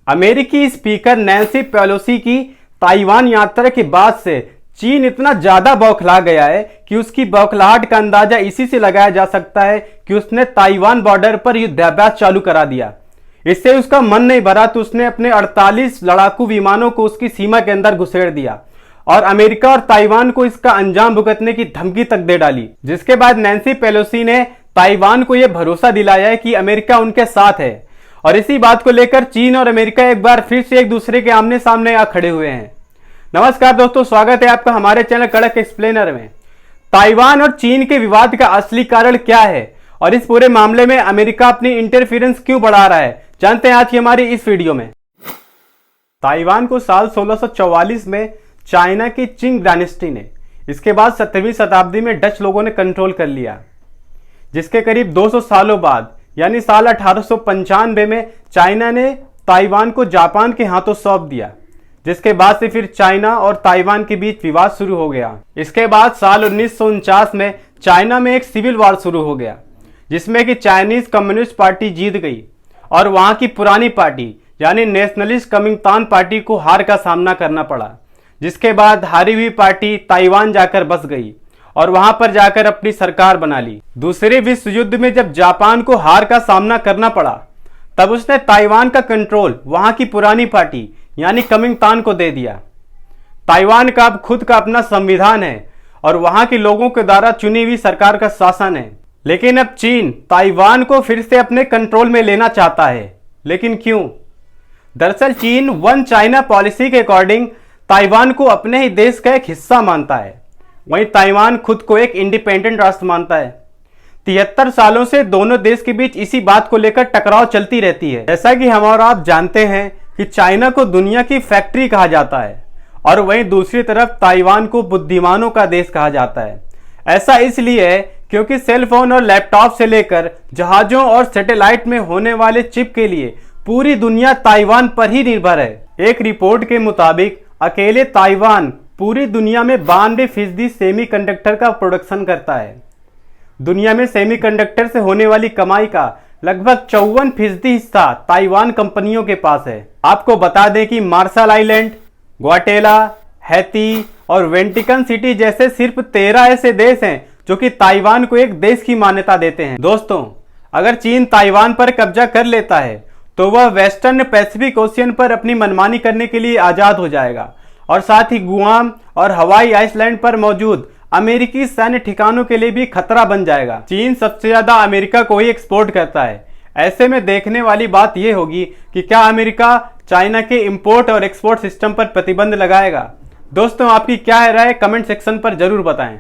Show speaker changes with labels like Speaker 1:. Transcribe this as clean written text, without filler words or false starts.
Speaker 1: अमेरिकी speaker Nancy Pelosi की Taiwan यात्रा के बाद से चीन इतना ज्यादा बौखला गया है कि उसकी बौखलाहट का अंदाजा इसी से लगाया जा सकता है कि उसने ताइवान बॉर्डर पर युद्धाभ्यास चालू करा दिया। इससे उसका मन नहीं भरा तो उसने अपने 48 लड़ाकू विमानों को उसकी सीमा के अंदर घुसेड़ दिया और अमेरिका और ताइवान को इसका अंजाम भुगतने की धमकी तक दे डाली। जिसके बाद नैन्सी पेलोसी ने ताइवान को यह भरोसा दिलाया है कि अमेरिका उनके साथ है और इसी बात को लेकर चीन और अमेरिका एक बार फिर से एक दूसरे के आमने सामने आ खड़े हुए हैं। नमस्कार दोस्तों, स्वागत है आपका हमारे चैनल कड़क एक्सप्लेनर में। ताइवान और चीन के विवाद का असली कारण क्या है और इस पूरे मामले में अमेरिका अपनी इंटरफेरेंस क्यों बढ़ा रहा है, जानते हैं आज की हमारी इस वीडियो में। ताइवान को साल 1644 में चाइना की चिंग डायनेस्टी ने, इसके बाद 17वीं शताब्दी में डच लोगों ने कंट्रोल कर लिया, जिसके करीब 200 सालों बाद यानी साल 1895 में चाइना ने ताइवान को जापान के हाथों सौंप दिया। जिसके बाद से फिर चाइना और ताइवान के बीच विवाद शुरू हो गया। इसके बाद साल 1949 में चाइना में एक सिविल वॉर शुरू हो गया, जिसमें कि चाइनीज कम्युनिस्ट पार्टी जीत गई और वहां की पुरानी पार्टी यानी नेशनलिस्ट कुमिंतान पार्टी को हार का सामना करना पड़ा। जिसके बाद हारी हुई पार्टी ताइवान जाकर बस गई और वहां पर जाकर अपनी सरकार बना ली। दूसरे विश्व युद्ध में जब जापान को हार का सामना करना पड़ा, तब उसने ताइवान का कंट्रोल वहां की पुरानी पार्टी यानी कुमिंतान को दे दिया। ताइवान का अब खुद का अपना संविधान है और वहां के लोगों के द्वारा चुनी हुई सरकार का शासन है। लेकिन अब चीन ताइवान को फिर से अपने कंट्रोल में लेना चाहता है, लेकिन क्यों? दरअसल चीन वन चाइना पॉलिसी के अकॉर्डिंग ताइवान को अपने ही देश का एक हिस्सा मानता है, वहीं ताइवान खुद को एक इंडिपेंडेंट राष्ट्र मानता है। 73 सालों से दोनों देश के बीच इसी बात को लेकर टकराव चलती रहती है। जैसा कि हम और आप जानते हैं कि चाइना को दुनिया की फैक्ट्री कहा जाता है और वहीं दूसरी तरफ ताइवान को बुद्धिमानों का देश कहा जाता है। ऐसा इसलिए है क्योंकि सेलफोन और लैपटॉप से लेकर जहाजों और सैटेलाइट में होने वाले चिप के लिए पूरी दुनिया ताइवान पर ही निर्भर है। एक रिपोर्ट के मुताबिक अकेले ताइवान पूरी दुनिया में 92% सेमीकंडक्टर का प्रोडक्शन करता है। दुनिया में सेमीकंडक्टर से होने वाली कमाई का लगभग 54% हिस्सा ताइवान कंपनियों के पास है। आपको बता दें कि मार्शल आइलैंड, ग्वाटेला, हैती और वेंटिकन सिटी जैसे सिर्फ 13 ऐसे देश हैं जो कि ताइवान को एक देश की मान्यता देते हैं। दोस्तों, अगर चीन ताइवान पर कब्जा कर लेता है तो वह वेस्टर्न पैसिफिक ओशियन पर अपनी मनमानी करने के लिए आजाद हो जाएगा और साथ ही गुआम और हवाई आइसलैंड पर मौजूद अमेरिकी सैन्य ठिकानों के लिए भी खतरा बन जाएगा। चीन सबसे ज्यादा अमेरिका को ही एक्सपोर्ट करता है। ऐसे में देखने वाली बात यह होगी कि क्या अमेरिका चाइना के इंपोर्ट और एक्सपोर्ट सिस्टम पर प्रतिबंध लगाएगा। दोस्तों, आपकी क्या राय कमेंट सेक्शन पर जरूर बताएं।